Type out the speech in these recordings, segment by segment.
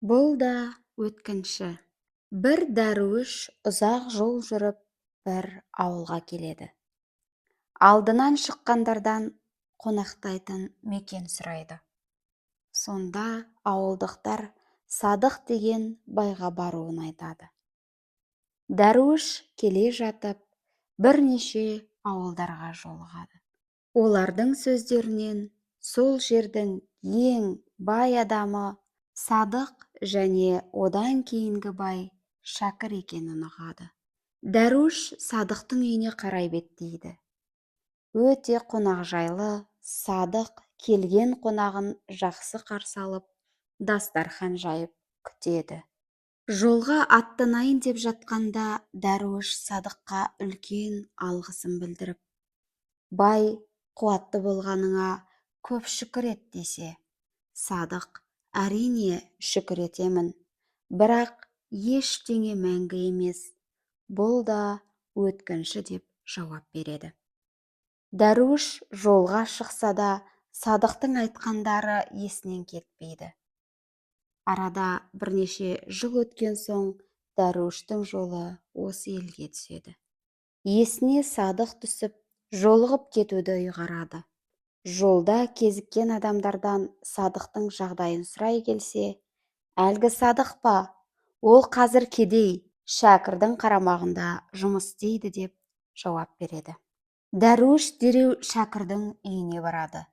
Бұл да өткінші. Бір дәруіш ұзақ жол жүріп, бір ауылға келеді. Алдынан шыққандардан қонақтайтын мекен сұрайды. Сонда ауылдықтар Садық деген байға баруын айтады. Дәруіш келе жатып, бірнеше ауылдарға жолығады. Олардың сөздерінен сол жердің ең бай адамы Садық және одан кейінгі бай Шәкір екенін ұғады. Дәруіш Садықтың үйіне қарай беттейді. Өте қонақжайлы, Садық келген қонағын жақсы қарсы алып, дастархан жайып күтеді. Жолға аттанайын деп жатқанда Дәруіш Садыққа үлкен алғысын білдіріп, бай қуатты болғаныңа көп шүкір ет десе, Садық әрине шүкір етемін, бірақ ештеңе мәңгі емес, бұл да өткінші деп жауап береді. Дәруіш жолға шықса да, Садықтың айтқандары есінен кетпейді. Арада бірнеше жыл өткен соң, Дәруіштің жолы осы елге түседі. Есіне Садық түсіп, жолығып кетуді ұйғарады. Жолда кезіккен адамдардан Садықтың жағдайын сұрай келсе, әлгі Садық па, ол қазір кедей, Шәкірдің қарамағында жұмыс істейді деп жауап береді. Дәруіш дереу Шәкірдің үйіне барады.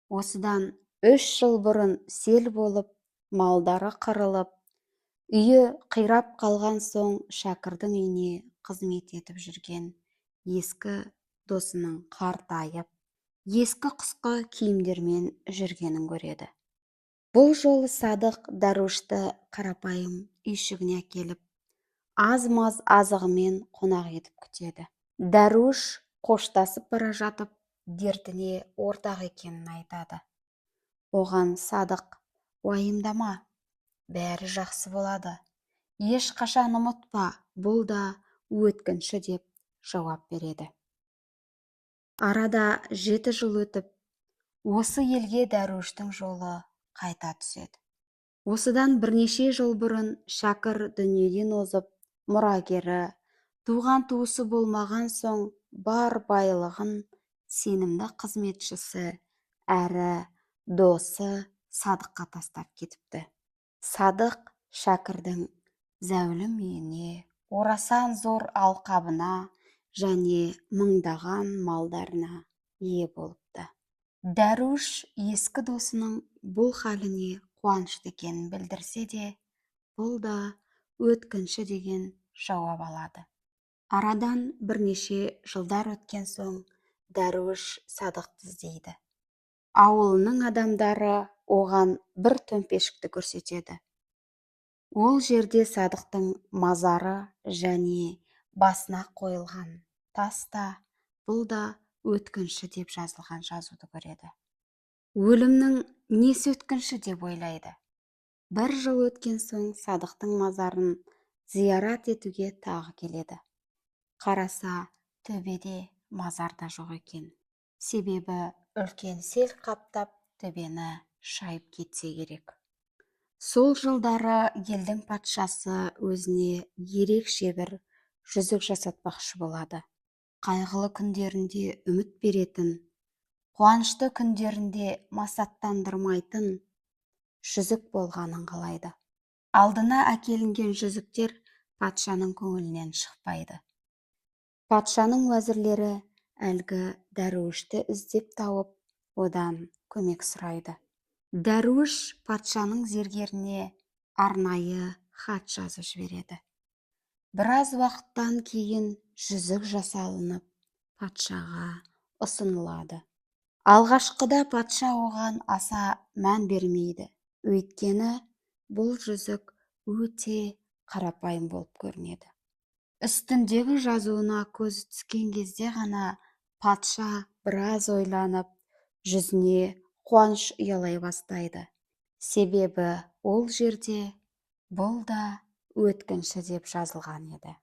Осыдан 3 жыл бұрын сел болып, малдары қырылып, үйі қирап қалған соң Шәкірдің үйіне қызмет етіп жүрген ескі досының қартайып, ескі құсқы киімдермен жүргенін көреді. Бұл жолы Садық Дәруішті қарапайым үйшігіне әкеліп, аз-маз азығымен қонақ етіп күтеді. Дәруіш қоштасып бара жатып, дертіне ортақ екенін айтады. Оған Садық: уайымдама, бәрі жақсы болады. Ешқашан ұмытпа, бұл да өткінші деп жауап береді. Арада 7 жыл өтіп, осы елге Дәруіштің жолы қайта түседі. Осыдан бірнеше жыл бұрын Шәкір дүниеден озып, мұрагері, туған туысы болмаған соң, бар байлығын сенімді қызметшісі әрі досы Садыққа тастап кетіпті. Садық Шәкірдің зәулім үйіне, орасан зор алқабына және мыңдаған малдарына ие болыпты. Дәруіш ескі досының бұл халіне қуанышты екенін білдірсе де, бұл да өткінші деген жауап алады. Арадан бірнеше жылдар өткен соң, Дәруіш Садықты іздейді. Ауылының адамдары оған бір төмпешікті көрсетеді. Ол жерде Садықтың мазары және басына қойылған таста, бұл да өткінші деп жазылған жазуды көреді. Өлімнің несі өткінші деп ойлайды. 1 жыл өткен соң Садықтың мазарын зиярат етуге тағы келеді. Қараса, төбеде мазарда жоқ екен. Себебі үлкен сел қаптап, төбені шайып кетсе керек. Сол жылдары елдің патшасы өзіне ерекше бір жүзік жасатпақшы болады. Қайғылы күндерінде үміт беретін, қуанышты күндерінде масаттандырмайтын жүзік болғанын қалайды. Алдына әкелінген жүзіктер патшаның көңілінен шықпайды. Патшаның уәзірлері әлгі Дәруішті іздеп тауып, одан көмек сұрайды. Дәруіш патшаның зергеріне арнайы хат жазып жібереді. Біраз уақыттан кейін жүзік жасалынып, патшаға ұсынылады. Алғашқыда патша оған аса мән бермейді. Өйткені бұл жүзік өте қарапайым болып көрінеді. Үстіндегі жазуына көзі түскен кезде ғана патша біраз ойланып, жүзіне қуаныш ұялай бастайды. Себебі ол жерде бұл да өткінші деп жазылған еді.